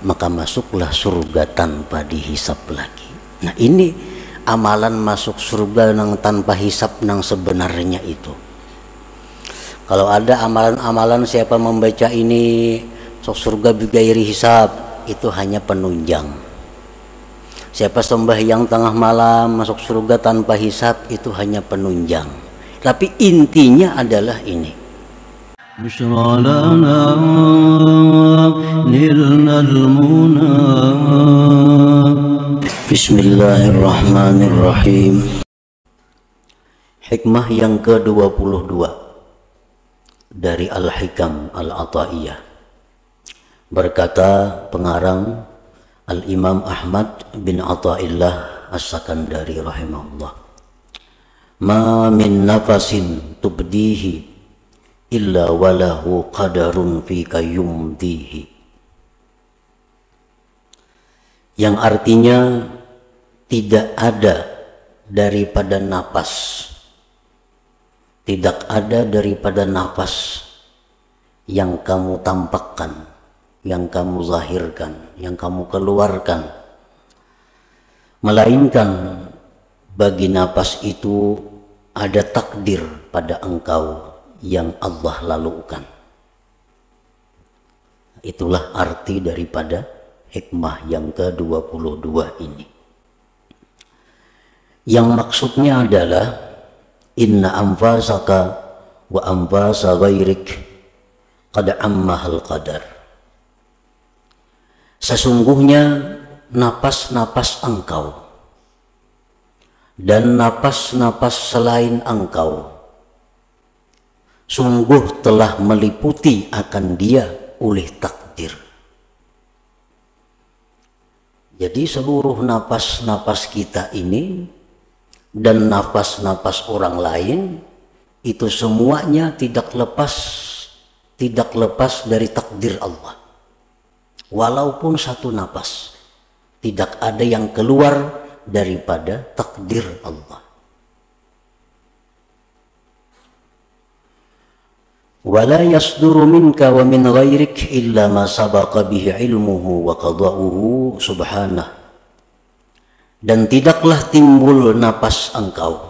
maka masuklah surga tanpa dihisap lagi. Nah ini amalan masuk surga nang tanpa hisap nang sebenarnya itu. Kalau ada amalan-amalan siapa membaca ini sok surga bigairi hisab, itu hanya penunjang. Siapa sembahyang tengah malam masuk surga tanpa hisab, itu hanya penunjang. Tapi intinya adalah ini. Bismillahirrahmanirrahim. Hikmah yang ke-22 dari Al-Hikam Al-Ata'iyah. Berkata pengarang Al-Imam Ahmad bin Ata'illah As-Sakandari rahimahullah, ma min nafasin tubdihi illa walahu qadarun fika yumdihi. Yang artinya tidak ada daripada napas, tidak ada daripada nafas yang kamu tampakkan, yang kamu zahirkan, yang kamu keluarkan, melainkan bagi nafas itu ada takdir pada engkau yang Allah lalukan. Itulah arti daripada hikmah yang ke-22 ini. Yang maksudnya adalah inna anfasaka wa anfasa ghairik qad ammahal qadar. Sesungguhnya napas-napas engkau dan napas-napas selain engkau sungguh telah meliputi akan dia oleh takdir. Jadi seluruh napas-napas kita ini dan nafas-nafas orang lain itu semuanya tidak lepas dari takdir Allah. Walaupun satu nafas, tidak ada yang keluar daripada takdir Allah. Wala yasduru minka wa min ghairik illa ma sabaqa bihi ilmuhu wa qada'uhu subhanah. Dan tidaklah timbul napas engkau,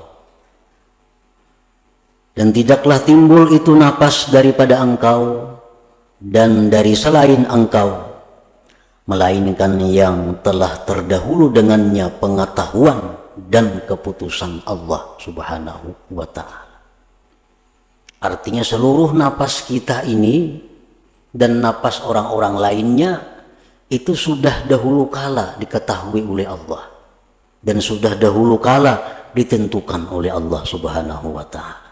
dan tidaklah timbul itu napas daripada engkau dan dari selain engkau, melainkan yang telah terdahulu dengannya pengetahuan dan keputusan Allah subhanahu wa ta'ala. Artinya seluruh napas kita ini dan napas orang-orang lainnya itu sudah dahulu kala diketahui oleh Allah dan sudah dahulu kala ditentukan oleh Allah subhanahu wa ta'ala.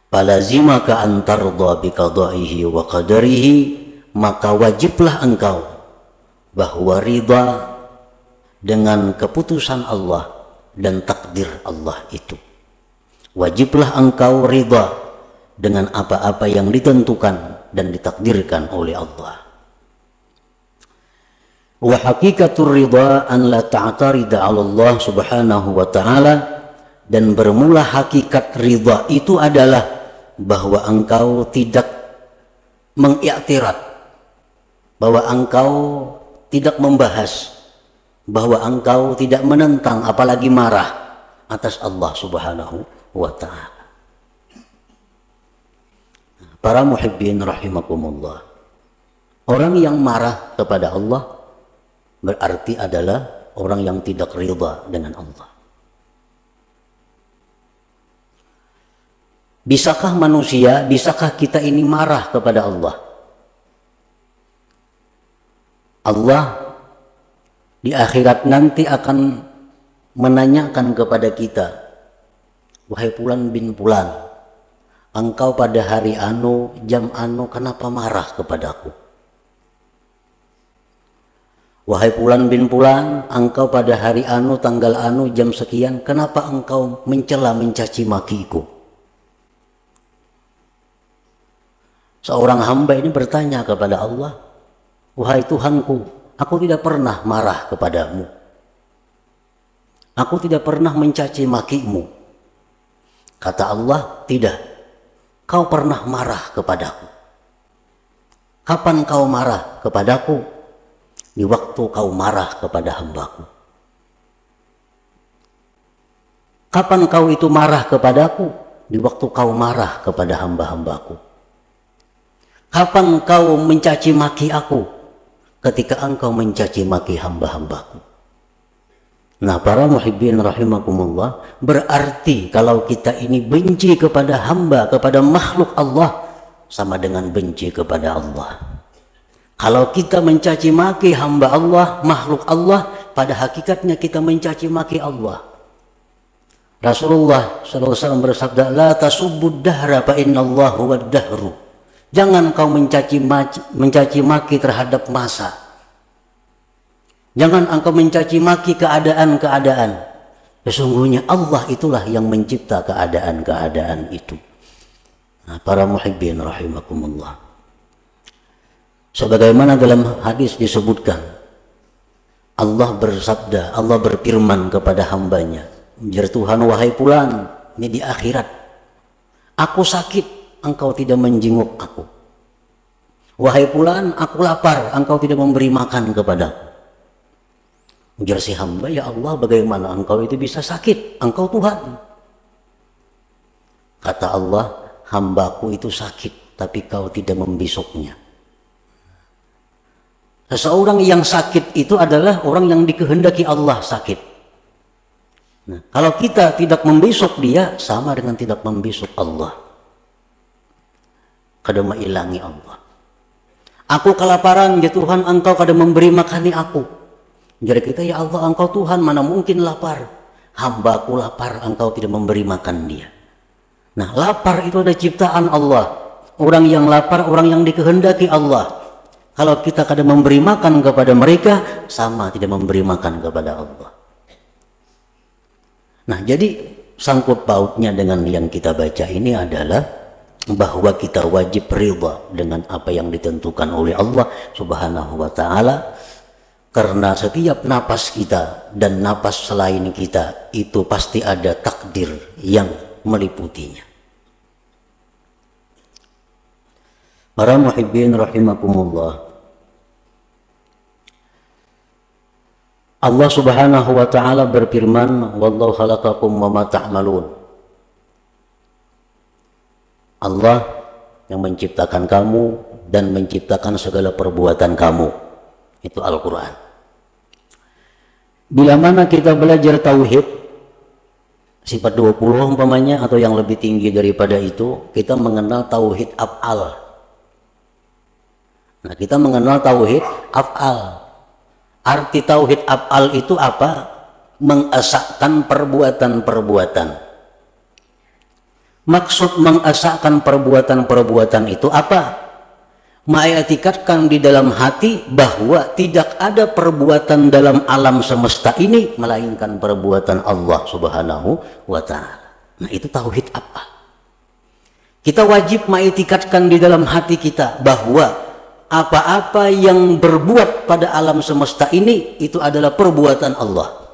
Falazimaka an tardha biqada'ihi wa qadarihi, maka wajiblah engkau bahwa ridha dengan keputusan Allah dan takdir Allah itu. Wajiblah engkau ridha dengan apa-apa yang ditentukan dan ditakdirkan oleh Allah. Wa hakikatur ridha an la ta'tarida 'ala Allah subhanahu wa ta'ala, dan bermula hakikat ridha itu adalah bahwa engkau tidak mengiktirad, bahwa engkau tidak membahas, bahwa engkau tidak menentang apalagi marah atas Allah subhanahu wa ta'ala. Para muhibbin rahimakumullah, orang yang marah kepada Allah berarti adalah orang yang tidak ridha dengan Allah. Bisakah manusia, bisakah kita ini marah kepada Allah? Allah di akhirat nanti akan menanyakan kepada kita, wahai Fulan bin Fulan, engkau pada hari anu, jam anu, kenapa marah kepadaku? Wahai Fulan bin Fulan, engkau pada hari anu, tanggal anu, jam sekian, kenapa engkau mencela, mencaci makiku? Seorang hamba ini bertanya kepada Allah, wahai Tuhanku, aku tidak pernah marah kepadamu. Aku tidak pernah mencaci makimu. Kata Allah, tidak, kau pernah marah kepadaku. Kapan kau marah kepadaku? Di waktu kau marah kepada hambaku. Kapan kau itu marah kepadaku? Di waktu kau marah kepada hamba-hambaku. Kapan kau mencaci maki aku? Ketika engkau mencaci maki hamba-hambaku. Nah, para muhibbin rahimakumullah, berarti kalau kita ini benci kepada hamba, kepada makhluk Allah, sama dengan benci kepada Allah. Kalau kita mencaci maki hamba Allah, makhluk Allah, pada hakikatnya kita mencaci maki Allah. Rasulullah SAW bersabda, la tasubbud dahra fa innallahu wad-dahru. Jangan kau mencaci maki terhadap masa. Jangan engkau mencaci maki keadaan-keadaan. Sesungguhnya Allah itulah yang mencipta keadaan-keadaan itu. Nah, para muhibbin rahimakumullah. Sebagaimana dalam hadis disebutkan, Allah bersabda, Allah berfirman kepada hambanya, "Ya Tuhan, wahai fulan," ini di akhirat, "aku sakit, engkau tidak menjenguk aku. Wahai fulan, aku lapar, engkau tidak memberi makan kepadaku." Ujar si hamba, "Ya Allah, bagaimana engkau itu bisa sakit? Engkau Tuhan." Kata Allah, "Hambaku itu sakit, tapi kau tidak membisuknya." Seseorang yang sakit itu adalah orang yang dikehendaki Allah sakit. Nah, kalau kita tidak membisuk dia, sama dengan tidak membisuk Allah. Kada mailangi Allah. "Aku kelaparan, ya Tuhan, engkau kada memberi makani aku." Jadi kita, "Ya Allah, engkau Tuhan, mana mungkin lapar. Hambaku lapar, engkau tidak memberi makan dia." Nah, lapar itu ada ciptaan Allah. Orang yang lapar, orang yang dikehendaki Allah. Kalau kita kada memberi makan kepada mereka, sama tidak memberi makan kepada Allah. Nah, jadi sangkut pautnya dengan yang kita baca ini adalah bahwa kita wajib ridha dengan apa yang ditentukan oleh Allah Subhanahu wa ta'ala, karena setiap napas kita dan napas selain kita itu pasti ada takdir yang meliputinya. Para muhibbin rahimakumullah, Allah Subhanahu wa ta'ala berfirman, "Wallahu khalaqakum wa ma ta'malun." Allah yang menciptakan kamu dan menciptakan segala perbuatan kamu. Itu Al-Quran. Bila mana kita belajar tauhid sifat 20 umpamanya, atau yang lebih tinggi daripada itu, kita mengenal tauhid af'al. Nah, kita mengenal tauhid af'al. Arti tauhid af'al itu apa? Mengesahkan perbuatan-perbuatan. Maksud mengesahkan perbuatan-perbuatan itu apa? Mengitikadkan di dalam hati bahwa tidak ada perbuatan dalam alam semesta ini melainkan perbuatan Allah Subhanahu wa ta'ala. Nah, itu tauhid af'al. Kita wajib mengitikadkan di dalam hati kita bahwa apa-apa yang berbuat pada alam semesta ini itu adalah perbuatan Allah.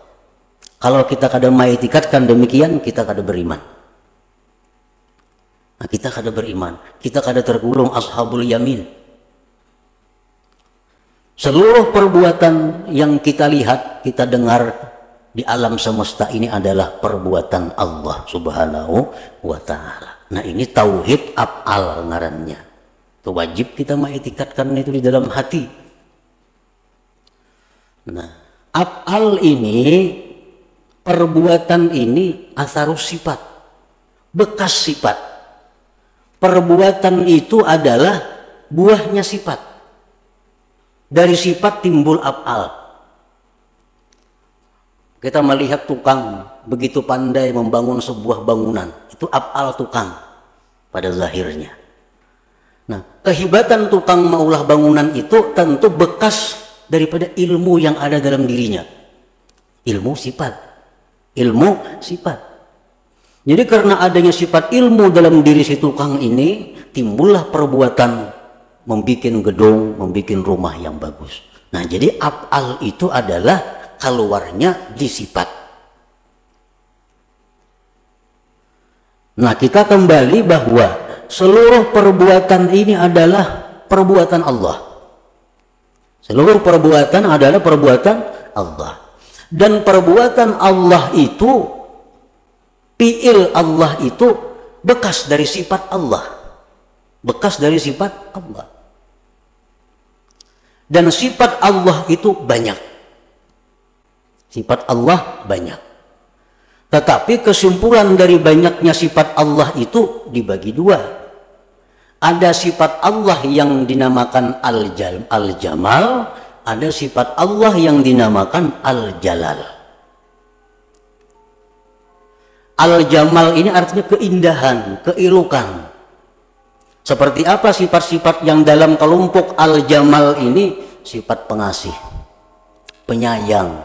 Kalau kita kada mengitikadkan demikian, kita kada beriman. Nah, kita kada beriman, kita kada tergolong ashabul yamin. Seluruh perbuatan yang kita lihat, kita dengar di alam semesta ini adalah perbuatan Allah Subhanahu wa ta'ala. Nah, ini tauhid af'al ngarannya. Itu wajib kita mengitikadkan itu di dalam hati. Nah, af'al ini, perbuatan ini asarus sifat, bekas sifat. Perbuatan itu adalah buahnya sifat. Dari sifat timbul af'al. Kita melihat tukang begitu pandai membangun sebuah bangunan, itu af'al tukang pada zahirnya. Nah, kehebatan tukang maulah bangunan itu tentu bekas daripada ilmu yang ada dalam dirinya. Ilmu sifat. Ilmu sifat. Jadi karena adanya sifat ilmu dalam diri si tukang ini, timbullah perbuatan membuat gedung, membuat rumah yang bagus. Nah, jadi af'al itu adalah keluarnya di sifat. Nah, kita kembali bahwa seluruh perbuatan ini adalah perbuatan Allah. Seluruh perbuatan adalah perbuatan Allah. Dan perbuatan Allah itu, fi'il Allah itu bekas dari sifat Allah. Bekas dari sifat Allah. Dan sifat Allah itu banyak. Sifat Allah banyak. Tetapi kesimpulan dari banyaknya sifat Allah itu dibagi dua. Ada sifat Allah yang dinamakan Al-Jamal, ada sifat Allah yang dinamakan Al-Jalal. Al-Jamal ini artinya keindahan, keelokan. Seperti apa sifat-sifat yang dalam kelompok Al-Jamal ini? Sifat pengasih, penyayang,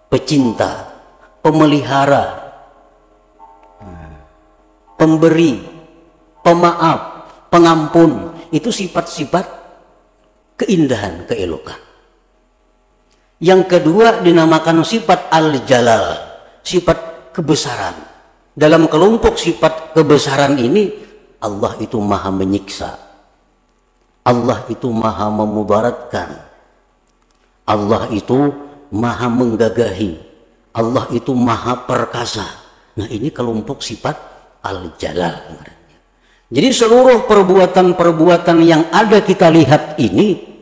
pecinta, pemelihara, pemberi, pemaaf, pengampun. Itu sifat-sifat keindahan, keelokan. Yang kedua dinamakan sifat Al-Jalal, sifat kebesaran. Dalam kelompok sifat kebesaran ini, Allah itu maha menyiksa, Allah itu maha memudaratkan, Allah itu maha menggagahi, Allah itu maha perkasa. Nah, ini kelompok sifat Al-Jalal. Jadi seluruh perbuatan-perbuatan yang ada kita lihat ini,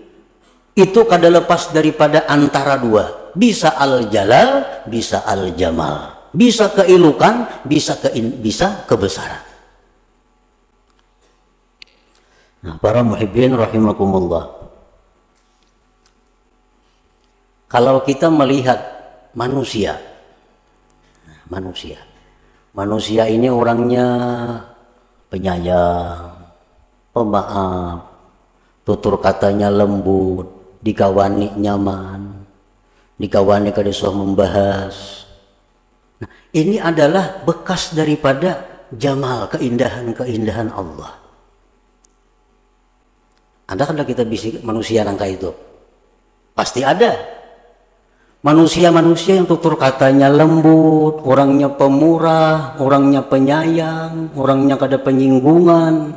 itu kada lepas daripada antara dua. Bisa Al-Jalal, bisa Al-Jamal. Bisa keelokan, bisa kebesaran. Nah, para muhibbin rahimakumullah. Kalau kita melihat manusia ini orangnya penyayang, pemaaf, tutur katanya lembut, dikawani nyaman, dikawani kada susah membahas. Nah, ini adalah bekas daripada jamal, keindahan Allah. Ada kada kita bisik manusia rangka itu? Pasti ada. Manusia-manusia yang tutur katanya lembut, orangnya pemurah, orangnya penyayang, orangnya kada penyinggungan,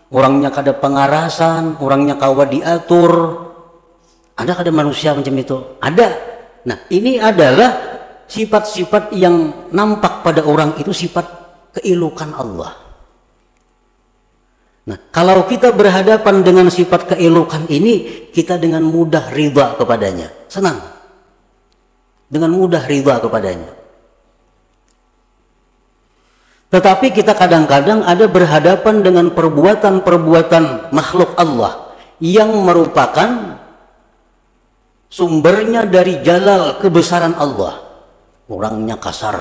orangnya kada pengarasan, orangnya kawa diatur. Ada kada manusia macam itu? Ada. Nah, ini adalah sifat-sifat yang nampak pada orang itu, sifat keelokan Allah. Nah, kalau kita berhadapan dengan sifat keelokan ini, kita dengan mudah ridha kepadanya, senang. Dengan mudah ridha kepadanya. Tetapi kita kadang-kadang ada berhadapan dengan perbuatan-perbuatan makhluk Allah yang merupakan sumbernya dari jalal kebesaran Allah. Orangnya kasar,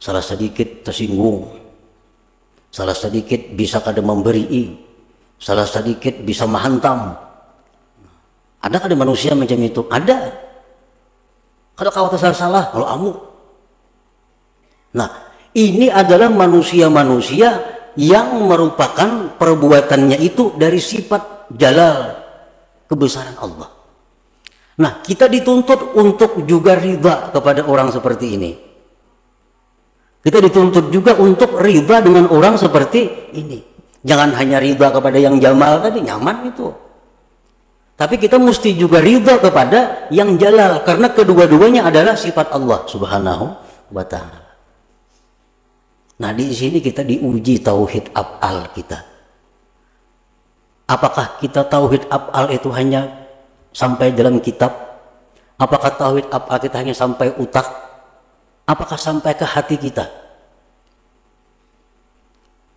salah sedikit tersinggung, salah sedikit bisa kada memberi, salah sedikit bisa menghantam. Ada kada manusia macam itu? Ada. Kalau kau tersalah, kalau kamu. Nah, ini adalah manusia-manusia yang merupakan perbuatannya itu dari sifat jalal, kebesaran Allah. Nah, kita dituntut untuk juga ridha kepada orang seperti ini. Kita dituntut juga untuk ridha dengan orang seperti ini. Jangan hanya ridha kepada yang jamal tadi, nyaman itu. Tapi kita mesti juga ridha kepada yang jalal, karena kedua-duanya adalah sifat Allah Subhanahu wa Ta'ala. Nah, di sini kita diuji tauhid af'al kita. Apakah kita tauhid af'al itu hanya sampai dalam kitab? Apakah tauhid af'al kita hanya sampai utak? Apakah sampai ke hati kita?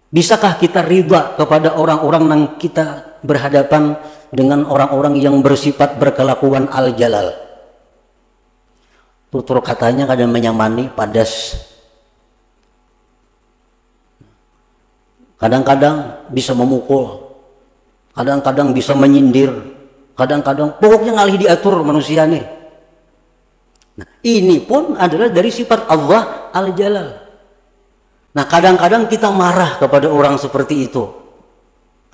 Bisakah kita ridha kepada orang-orang yang kita berhadapan dengan orang-orang yang bersifat berkelakuan al-jalal? Tutur katanya kadang menyamani, padas. Kadang-kadang bisa memukul, kadang-kadang bisa menyindir, kadang-kadang pokoknya ngalih diatur manusia nih. Nah, ini pun adalah dari sifat Allah al-jalal. Nah, kadang-kadang kita marah kepada orang seperti itu.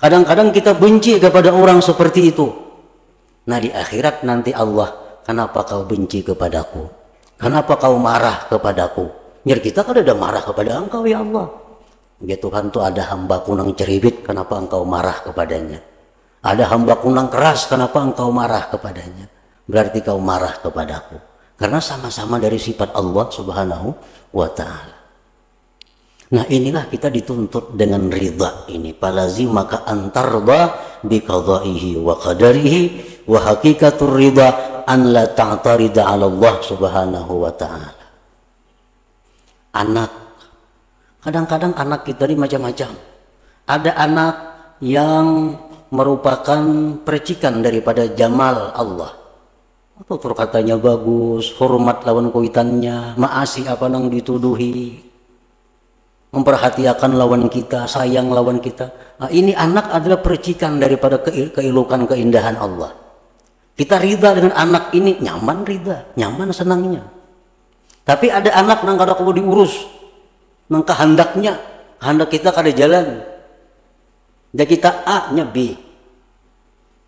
Kadang-kadang kita benci kepada orang seperti itu. Nah, di akhirat nanti Allah, kenapa kau benci kepadaku? Kenapa kau marah kepadaku? Biar kita kan ada marah kepada engkau ya Allah. Ya Tuhan, tuh ada hambaku yang ceribit, kenapa engkau marah kepadanya? Ada hambaku nang keras, kenapa engkau marah kepadanya? Berarti kau marah kepadaku. Karena sama-sama dari sifat Allah subhanahu wa ta'ala. Nah inilah kita dituntut dengan ridha ini. Falazim maka antarda biqadaihi wa qadarihi wa hakikatur ridha an la ta'tarida 'ala Allah subhanahu wa ta'ala. Anak, kadang-kadang anak kita ini macam-macam. Ada anak yang merupakan percikan daripada jamal Allah. Atau perkataannya bagus, hormat lawan kuitannya, maasi apa nang dituduhi, memperhatikan lawan kita, sayang lawan kita. Nah, ini anak adalah percikan daripada keilukan keindahan Allah. Kita ridha dengan anak ini, nyaman ridha, nyaman senangnya. Tapi ada anak nang kada perlu diurus, nang kehendaknya, kehendak kita kada jalan. Jadi kita A nya B.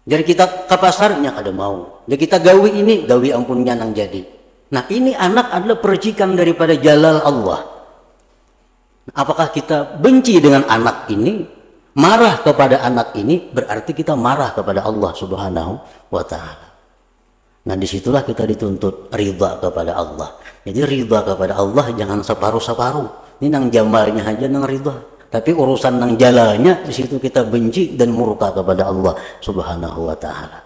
Jadi kita ke pasarnya kada mau. Jadi kita gawi ini, gawi ampunnya nang jadi. Nah ini anak adalah percikan daripada jalal Allah. Apakah kita benci dengan anak ini, marah kepada anak ini, berarti kita marah kepada Allah subhanahu wa ta'ala. Nah disitulah kita dituntut ridha kepada Allah. Jadi ridha kepada Allah jangan separuh-separuh. Ini nang jamalnya aja nang ridha. Tapi urusan nang jalannya di situ kita benci dan murka kepada Allah subhanahu wa ta'ala.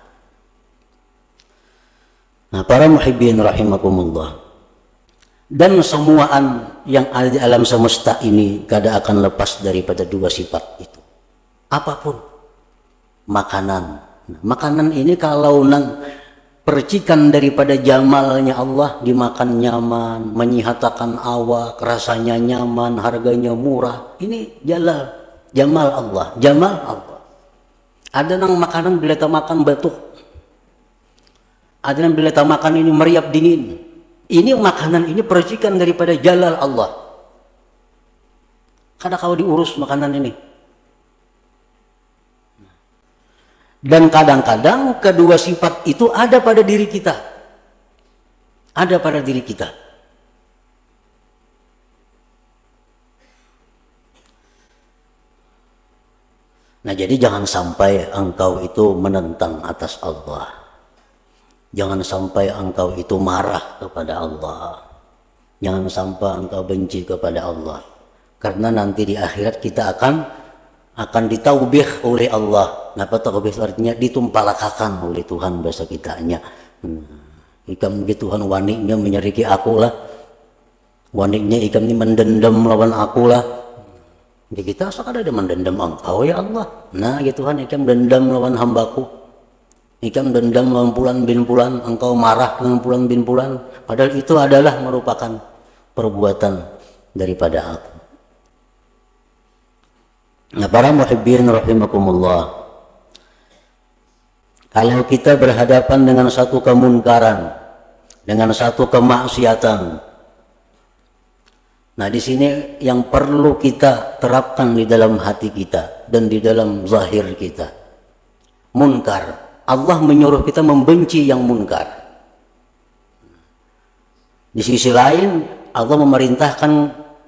Nah para muhibbin rahimakumullah. Dan semuaan yang ada di alam semesta ini kada akan lepas daripada dua sifat itu. Apapun. Makanan. Nah, makanan ini kalau nang percikan daripada jamalnya Allah, dimakan nyaman, menyihatakan awak, rasanya nyaman, harganya murah. Ini jamal Allah, jamal Allah. Ada nang makanan bila tak makan batuk. Ada nang bila tak makan ini meriap dingin. Ini makanan ini percikan daripada jalal Allah. Kada kau diurus makanan ini. Dan kadang-kadang kedua sifat itu ada pada diri kita. Ada pada diri kita. Nah jadi jangan sampai engkau itu menentang atas Allah. Jangan sampai engkau itu marah kepada Allah. Jangan sampai engkau benci kepada Allah. Karena nanti di akhirat kita akan ditaubih oleh Allah. Napa taubih artinya ditumpalakakan oleh Tuhan bahasa kitanya. Ikam Tuhan waniknya menyeriki aku lah. Waniknya ikam ini mendendam lawan aku lah. Jadi kita asal ada mendendam engkau ya Allah. Nah ya Tuhan ikam dendam lawan hambaku. Ikam dendam lawan pulan bin pulan. Engkau marah dengan pulan bin pulan. Padahal itu adalah merupakan perbuatan daripada aku. Nah para muhibbin rahimakumullah, kalau kita berhadapan dengan satu kemunkaran, dengan satu kemaksiatan, nah di sini yang perlu kita terapkan di dalam hati kita dan di dalam zahir kita, munkar. Allah menyuruh kita membenci yang munkar. Di sisi lain Allah memerintahkan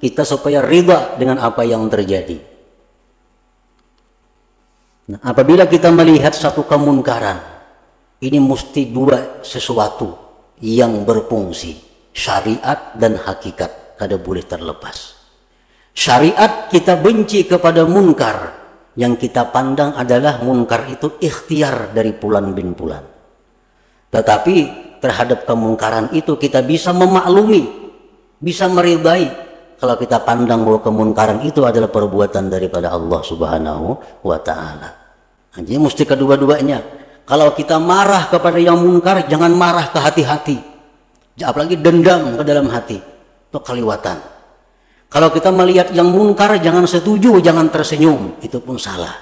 kita supaya ridha dengan apa yang terjadi. Nah, apabila kita melihat satu kemunkaran, ini mesti dua sesuatu yang berfungsi, syariat dan hakikat, kada boleh terlepas. Syariat kita benci kepada munkar, yang kita pandang adalah munkar itu ikhtiar dari pulan bin pulan. Tetapi terhadap kemungkaran itu kita bisa memaklumi, bisa meridai kalau kita pandang bahwa kemunkaran itu adalah perbuatan daripada Allah subhanahu wa ta'ala. Jadi mesti kedua-duanya. Kalau kita marah kepada yang munkar, jangan marah ke hati-hati, apalagi dendam ke dalam hati, itu keliwatan. Kalau kita melihat yang munkar, jangan setuju, jangan tersenyum, itu pun salah.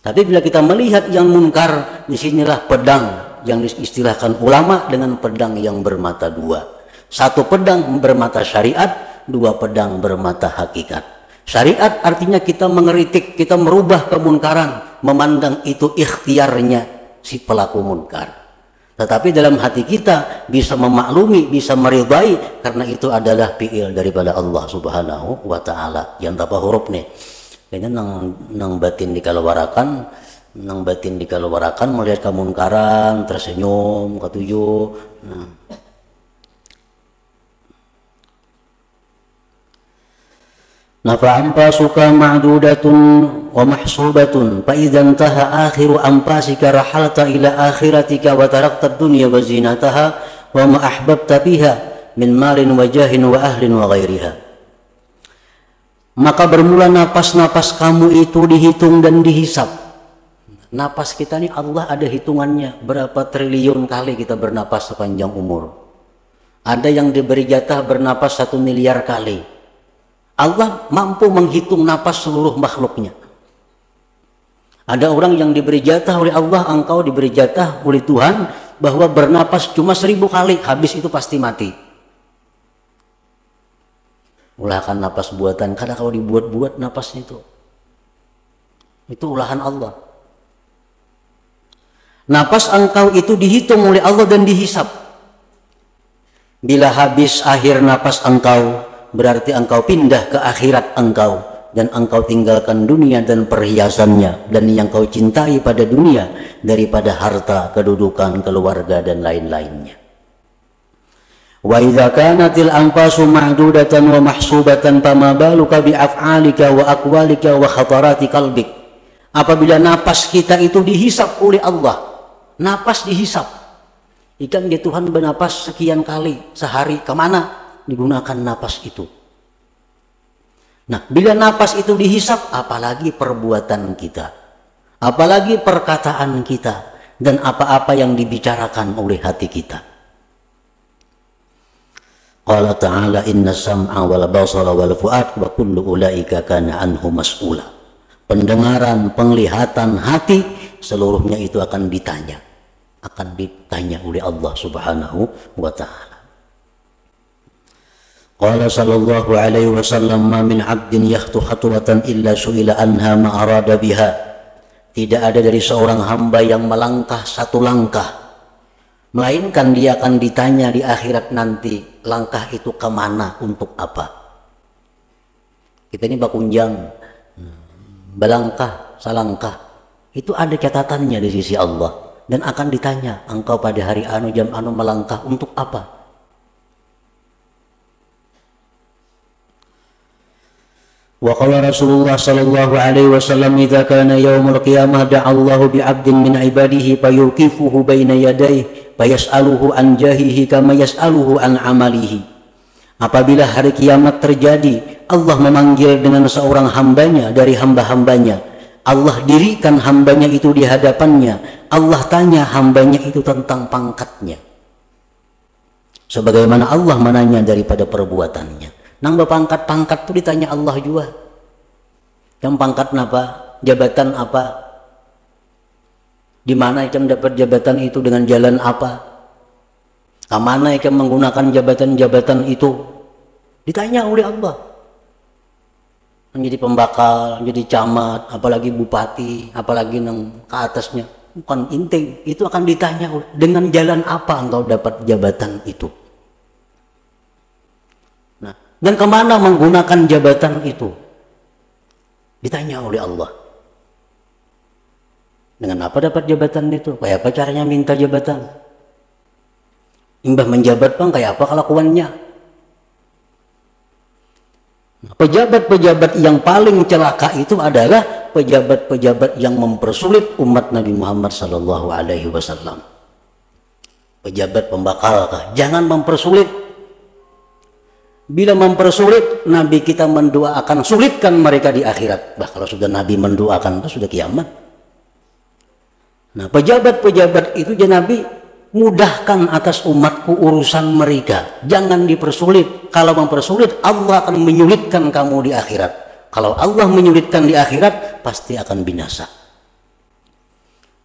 Tapi bila kita melihat yang munkar, disinilah pedang yang diistilahkan ulama dengan pedang yang bermata dua. Satu pedang bermata syariat, dua pedang bermata hakikat. Syariat artinya kita mengeritik, kita merubah kemunkaran, memandang itu ikhtiarnya si pelaku munkar. Tetapi dalam hati kita bisa memaklumi, bisa meridai, karena itu adalah fi'il daripada Allah subhanahu wa ta'ala. Yang tapa huruf nih, kayaknya nang batin dikalawarakan, nang batin dikeluarkan melihat kemunkaran tersenyum ketujuh. Nafa ampasuka ma'dudatun wa mahsubatun fa idza intaha akhiru ampasika rahalta ila akhiratika wa tarakta ad-dunya wa zinataha wa ma ahbabta biha min malin wa jahin wa ahlin wa ghairiha. Maka bermula napas-napas kamu itu dihitung dan dihisap. Napas kita ini Allah ada hitungannya, berapa triliun kali kita bernapas sepanjang umur. Ada yang diberi jatah bernapas 1 miliar kali. Allah mampu menghitung napas seluruh makhluknya. Ada orang yang diberi jatah oleh Allah, engkau diberi jatah oleh Tuhan bahwa bernapas cuma 1000 kali, habis itu pasti mati. Ulahkan napas buatan, kadang kalau dibuat-buat napasnya itu ulahan Allah. Napas engkau itu dihitung oleh Allah dan dihisap. Bila habis akhir napas engkau, berarti engkau pindah ke akhirat engkau dan engkau tinggalkan dunia dan perhiasannya dan yang kau cintai pada dunia daripada harta, kedudukan, keluarga dan lain-lainnya. Wa idza kanatil anfasu ma'dudatan wa mahsubatan fama baluka bi af'alika wa aqwalika wa khatarati qalbik. Apabila napas kita itu dihisap oleh Allah, napas dihisap. Ikan dia Tuhan bernapas sekian kali sehari, kemana digunakan napas itu? Nah, bila napas itu dihisap, apalagi perbuatan kita, apalagi perkataan kita, dan apa-apa yang dibicarakan oleh hati kita. Qala ta'ala inna sam'a wal basara wal fu'ad wa kullu ulaika kana anhu mas'ula. Pendengaran, penglihatan, hati, seluruhnya itu akan ditanya oleh Allah Subhanahu wa ta'ala. Qala sallallahu alaihi wasallam ma min 'abdin yakhtu khatwatan illa su'ila anha ma arada biha. Tidak ada dari seorang hamba yang melangkah satu langkah melainkan dia akan ditanya di akhirat nanti, langkah itu kemana, untuk apa. Kita ini bakunjang, balangkah, salangkah, itu ada catatannya di sisi Allah dan akan ditanya, engkau pada hari anu jam anu melangkah untuk apa. Wa qala Rasulullah sallallahu alaihi wasallam idza kana yaumul qiyamah da'a Allahu bi 'abdin min 'ibadihi fayuqifuhu baina yadayhi fayas'aluhu an jahihi kama yas'aluhu an 'amalihi. Apabila hari kiamat terjadi, Allah memanggil dengan seorang hambanya dari hamba-hambanya. Allah dirikan hambanya itu di hadapannya. Allah tanya hambanya itu tentang pangkatnya, sebagaimana Allah menanya daripada perbuatannya. Nang berpangkat-pangkat itu ditanya Allah juga. Yang pangkat apa? Jabatan apa? Di mana ikam dapat jabatan itu, dengan jalan apa? Kemana ikam menggunakan jabatan-jabatan itu? Ditanya oleh Allah. Menjadi pembakal, menjadi camat, apalagi bupati, apalagi nang ke atasnya. Bukan inting, itu akan ditanya dengan jalan apa engkau dapat jabatan itu. Dan kemana menggunakan jabatan itu? Ditanya oleh Allah. Dengan apa dapat jabatan itu? Kayak apa caranya minta jabatan? Imbah menjabat bang, kayak apa kelakuannya? Pejabat-pejabat yang paling celaka itu adalah pejabat-pejabat yang mempersulit umat Nabi Muhammad sallallahu alaihi wasallam. Pejabat pembakal kah? Jangan mempersulit. Bila mempersulit, Nabi kita mendoakan sulitkan mereka di akhirat. Bah, kalau sudah Nabi mendoakan itu sudah kiamat. Nah, pejabat-pejabat itu ya Nabi mudahkan atas umatku urusan mereka. Jangan dipersulit. Kalau mempersulit, Allah akan menyulitkan kamu di akhirat. Kalau Allah menyulitkan di akhirat, pasti akan binasa.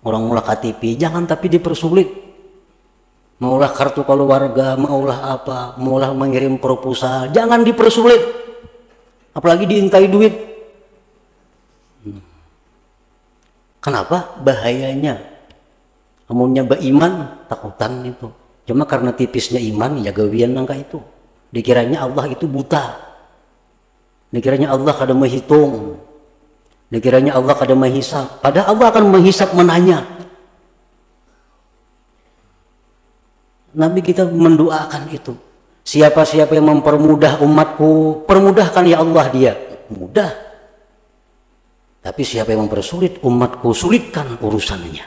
Orang mula KTP, jangan tapi dipersulit. Maulah kartu keluarga, maulah apa, maulah mengirim proposal, jangan dipersulit, apalagi diintai duit. Kenapa? Bahayanya. Amunnya beriman, takutan itu. Cuma karena tipisnya iman, ya gawian nangka itu. Dikiranya Allah itu buta. Dikiranya Allah kada menghitung. Dikiranya Allah kada menghisap, padahal Allah akan menghisap, menanya. Nabi kita mendoakan itu. Siapa-siapa yang mempermudah umatku, permudahkan ya Allah dia. Mudah. Tapi siapa yang mempersulit umatku, sulitkan urusannya.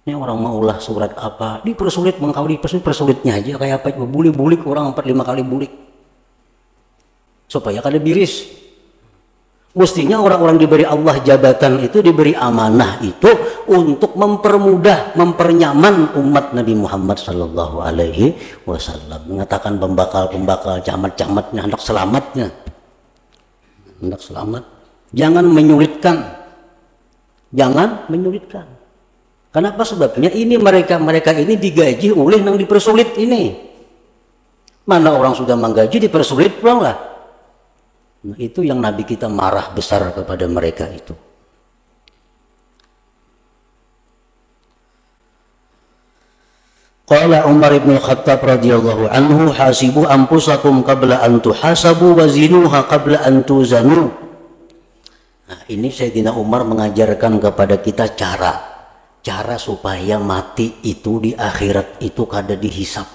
Ini orang maulah surat apa, dipersulit, mengkau dipersulit, persulitnya aja kayak apa, bulik-bulik orang 4-5 kali bulik. Supaya kada biris. Mestinya orang-orang diberi Allah jabatan itu, diberi amanah itu untuk mempermudah, mempernyaman umat Nabi Muhammad Sallallahu Alaihi Wasallam. Mengatakan pembakal-pembakal, camat-camatnya, hendak selamatnya, hendak selamat. Jangan menyulitkan, jangan menyulitkan. Kenapa? Sebabnya ini mereka ini digaji oleh yang dipersulit ini. Mana orang sudah menggaji dipersulit pulang lah. Nah, itu yang Nabi kita marah besar kepada mereka itu. Qala Umar bin Khattab radhiyallahu anhu, hasibu anfusakum qabla an tuhasabu wa zinuha qabla an tuzanu. Nah, ini Sayyidina Umar mengajarkan kepada kita cara supaya mati itu di akhirat itu kada dihisap.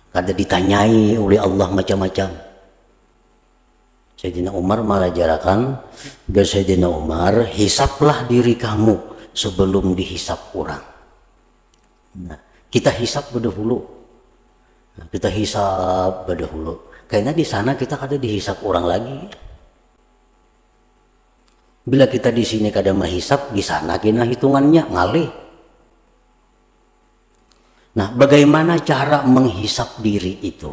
Kada ditanyai oleh Allah macam-macam. Sayyidina Umar mengajarkan ke Sayyidina Umar, hisaplah diri kamu sebelum dihisap orang. Nah, kita hisap berdahulu. Kita hisap berdahulu. Karena di sana kita kada dihisap orang lagi. Bila kita di sini kada menghisap, di sana kena hitungannya ngalih. Nah, bagaimana cara menghisap diri itu?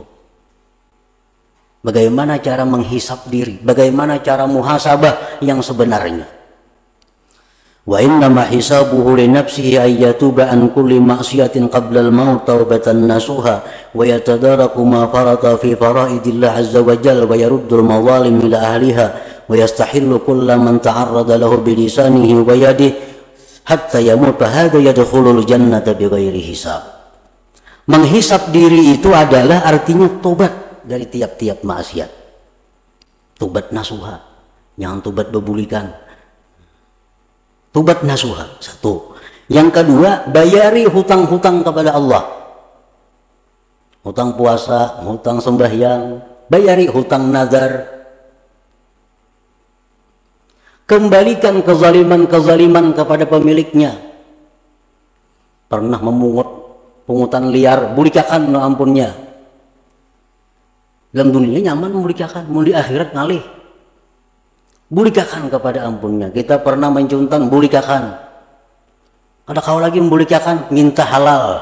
Bagaimana cara menghisap diri? Bagaimana cara muhasabah yang sebenarnya? Wa innama hisabuhu li nafsihi ay yatuba an kulli ma'siyatin qabla al-maut taubatan nasuha wa yatadaraku ma farata fi faraidillah azza wa jalla wa yaruddu al-mazalim ila ahliha wa yastahillu kulla man ta'arrada lahu bi lisanihi wa yadihi hatta yamut hadha yadkhulul jannata bighairi hisab. Menghisap diri itu adalah artinya tobat dari tiap-tiap maksiat. Tobat nasuha, jangan tobat bebulikan. Tobat nasuha, satu. Yang kedua, bayari hutang-hutang kepada Allah. Hutang puasa, hutang sembahyang, bayari hutang nazar. Kembalikan kezaliman kepada pemiliknya. Pernah memungut pungutan liar, bulikakan no ampunnya. Dalam dunia nyaman bulikakan, mau di akhirat ngalih. Bulikakan kepada ampunnya. Kita pernah mencuntan, bulikakan. Ada kau lagi membulikakan, minta halal.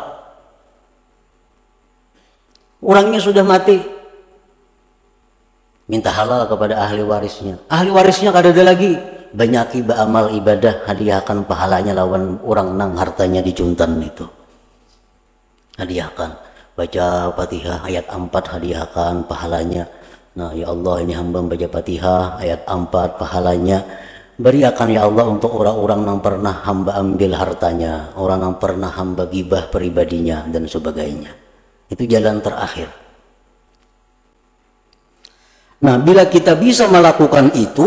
Orangnya sudah mati, minta halal kepada ahli warisnya. Ahli warisnya kada ada lagi, banyaki beramal ibadah, hadiahkan pahalanya lawan orang nang hartanya dicuntan itu. Hadiahkan, baca Fatihah ayat 4, hadiahkan pahalanya. Nah, ya Allah, ini hamba baca Fatihah ayat 4 pahalanya. Beriakan ya Allah untuk orang-orang yang pernah hamba ambil hartanya, orang yang pernah hamba gibah pribadinya dan sebagainya. Itu jalan terakhir. Nah, bila kita bisa melakukan itu,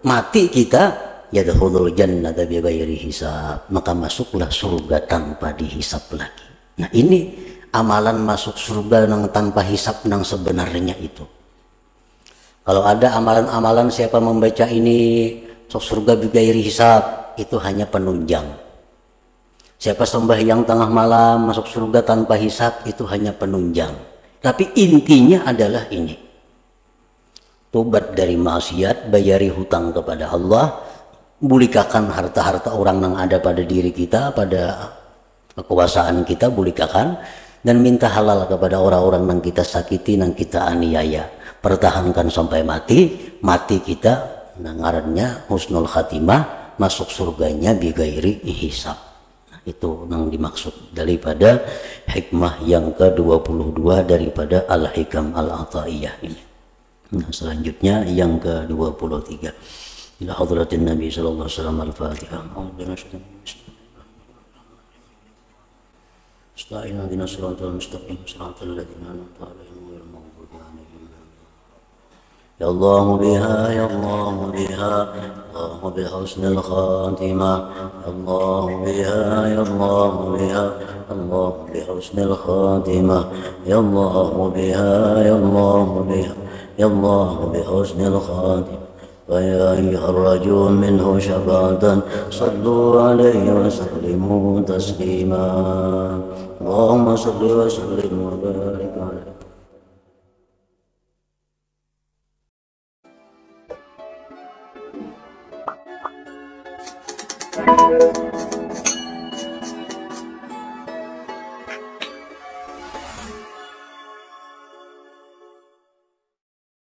mati kita yadkhulul jannata bighairi hisab, maka masuklah surga tanpa dihisap lagi. Nah, ini amalan masuk surga nang tanpa hisap nang sebenarnya itu. Kalau ada amalan-amalan siapa membaca ini masuk surga bighairi hisab, itu hanya penunjang. Siapa sembahyang tengah malam masuk surga tanpa hisap, itu hanya penunjang. Tapi intinya adalah ini. Tobat dari maksiat, bayari hutang kepada Allah, bulikakan harta-harta orang yang ada pada diri kita, pada kekuasaan kita, bulikakan, dan minta halal kepada orang-orang yang kita sakiti, yang kita aniaya. Pertahankan sampai mati kita ngarannya husnul khatimah, masuk surganya bighairi hisab. Nah, itu yang dimaksud daripada hikmah yang ke-22 daripada Al-Hikam Al-Ata'iyah ini. Nah, selanjutnya yang ke-23. Ila hadratin Nabi sallallahu alaihi wasallam al-Fatihah. Astagfirullah dina siratal mustaqim siratal ladzina an'amta 'alaihim ghairil maghdubi 'alaihim. يا الله بها يا الله بها الله بحسن الخاتمة يا الله بها يا الله بها الله بحسن الخاتمة يا الله بها يا الله بها يا الله بحسن الخاتمة ويا أيها الرجل منه شفاعة صلوا عليه وسلموا تسليما اللهم صل وسلم وبارك عليه.